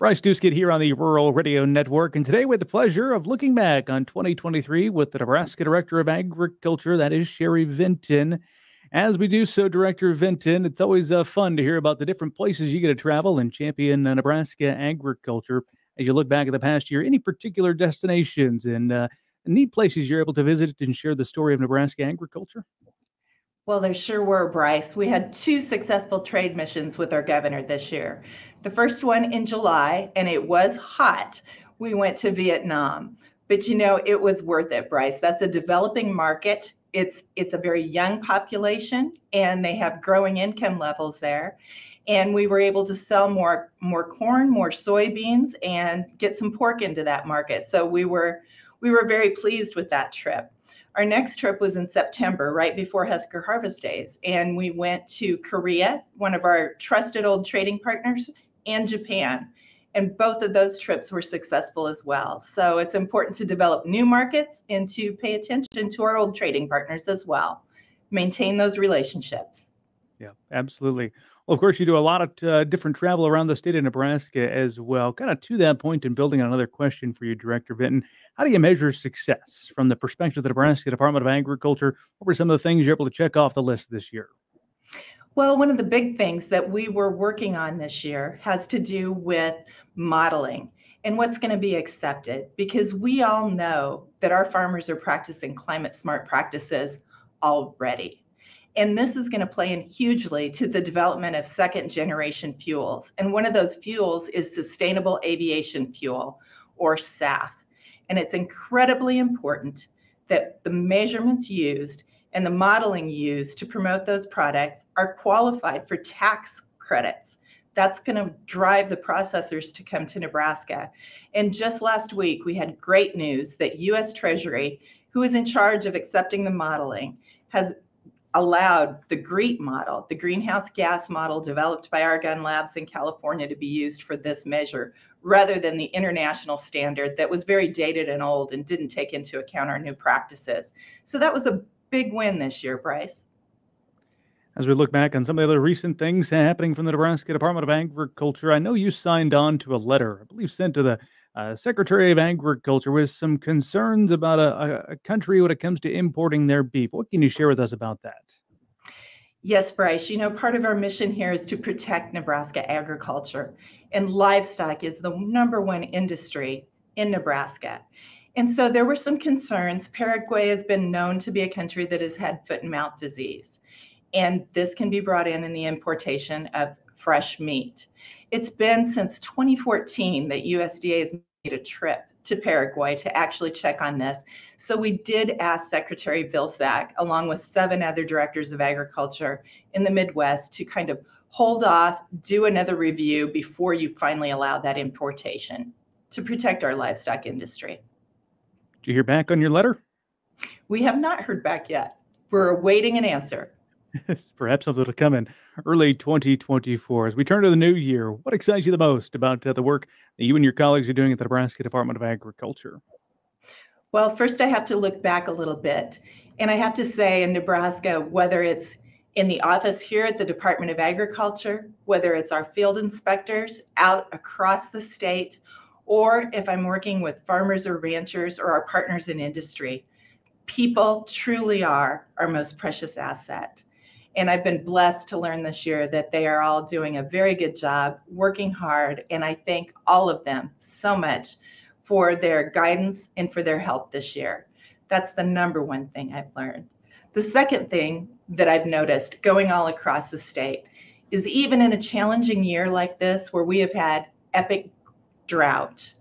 Bryce Duskett here on the Rural Radio Network, and today we have the pleasure of looking back on 2023 with the Nebraska Director of Agriculture, that is Sherry Vinton. As we do so, Director Vinton, it's always fun to hear about the different places you get to travel and champion Nebraska agriculture. As you look back at the past year, any particular destinations and neat places you're able to visit and share the story of Nebraska agriculture? Well, there sure were, Bryce. We had two successful trade missions with our governor this year. The first one in July, and it was hot. We went to Vietnam. But it was worth it, Bryce. That's a developing market. It's a very young population, and they have growing income levels there. And we were able to sell more corn, more soybeans, and get some pork into that market. So we were very pleased with that trip. Our next trip was in September, right before Husker Harvest Days, and we went to Korea, one of our trusted old trading partners, and Japan. And both of those trips were successful as well. So it's important to develop new markets and to pay attention to our old trading partners as well. Maintain those relationships. Yeah, absolutely. Well, of course, you do a lot of different travel around the state of Nebraska as well. Kind of to that point, and building on another question for you, Director Vinton, how do you measure success from the perspective of the Nebraska Department of Agriculture? What were some of the things you're able to check off the list this year? Well, one of the big things that we were working on this year has to do with modeling and what's going to be accepted, because we all know that our farmers are practicing climate smart practices already. And this is going to play in hugely to the development of second generation fuels. And one of those fuels is sustainable aviation fuel, or SAF. And it's incredibly important that the measurements used and the modeling used to promote those products are qualified for tax credits. That's going to drive the processors to come to Nebraska. And just last week, we had great news that U.S. Treasury, who is in charge of accepting the modeling, has allowed the GREET model, the greenhouse gas model developed by Argonne Labs in California, to be used for this measure, rather than the international standard that was very dated and old and didn't take into account our new practices. So that was a big win this year, Bryce. As we look back on some of the other recent things happening from the Nebraska Department of Agriculture, I know you signed on to a letter, I believe sent to the Secretary of Agriculture, with some concerns about a country when it comes to importing their beef. What can you share with us about that? Yes, Bryce. Part of our mission here is to protect Nebraska agriculture, and livestock is the #1 industry in Nebraska. And so there were some concerns. Paraguay has been known to be a country that has had foot and mouth disease, and this can be brought in the importation of fresh meat. It's been since 2014 that USDA has made a trip to Paraguay to actually check on this. So we did ask Secretary Vilsack, along with 7 other directors of agriculture in the Midwest, to kind of hold off, do another review before you finally allow that importation to protect our livestock industry. Did you hear back on your letter? We have not heard back yet. We're awaiting an answer. Perhaps something to come in early 2024. As we turn to the new year, what excites you the most about the work that you and your colleagues are doing at the Nebraska Department of Agriculture? Well, first I have to look back a little bit. And I have to say, in Nebraska, whether it's in the office here at the Department of Agriculture, whether it's our field inspectors out across the state, or if I'm working with farmers or ranchers or our partners in industry, people truly are our most precious asset. And I've been blessed to learn this year that they are all doing a very good job, working hard. And I thank all of them so much for their guidance and for their help this year. That's the #1 thing I've learned. The second thing that I've noticed going all across the state is, even in a challenging year like this, where we have had epic drought,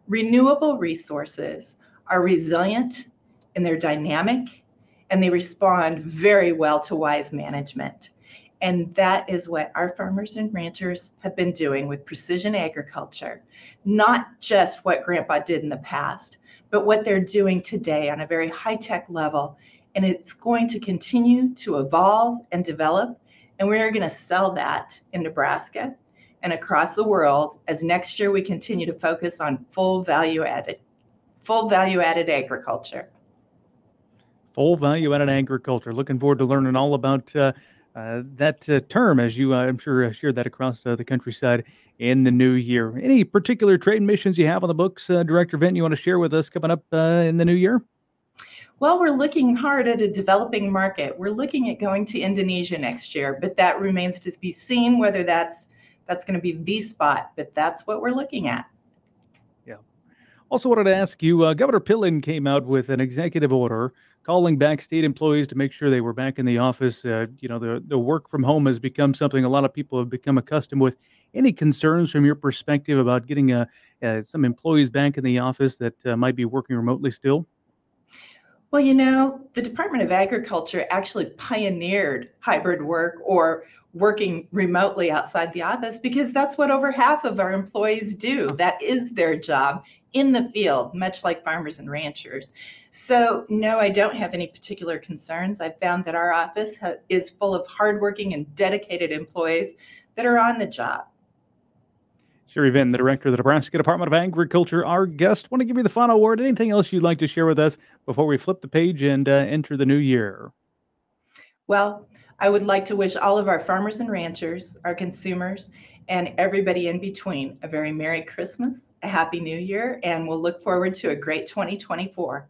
renewable resources are resilient and they're dynamic, and they respond very well to wise management. And that is what our farmers and ranchers have been doing with precision agriculture, not just what Grandpa did in the past, but what they're doing today on a very high-tech level. And it's going to continue to evolve and develop, and we're going to sell that in Nebraska and across the world as next year we continue to focus on full value-added agriculture. Full value-added agriculture. Looking forward to learning all about that term, as you, I'm sure, shared that across the countryside in the new year. Any particular trade missions you have on the books, Director Vinton, you want to share with us coming up in the new year? Well, we're looking hard at a developing market. We're looking at going to Indonesia next year, but that remains to be seen whether that's going to be the spot, but that's what we're looking at. Yeah. Also, wanted to ask you, Governor Pillen came out with an executive order calling back state employees to make sure they were back in the office. The work from home has become something a lot of people have become accustomed with. Any concerns from your perspective about getting some employees back in the office that might be working remotely still? Well, the Department of Agriculture actually pioneered hybrid work or working remotely outside the office because that's what over half of our employees do. That is their job in the field, much like farmers and ranchers. So, no, I don't have any particular concerns. I've found that our office is full of hardworking and dedicated employees that are on the job. Sherry Vin, the director of the Nebraska Department of Agriculture, our guest. Want to give you the final word. Anything else you'd like to share with us before we flip the page and enter the new year? Well, I would like to wish all of our farmers and ranchers, our consumers, and everybody in between a very Merry Christmas, a Happy New Year, and we'll look forward to a great 2024.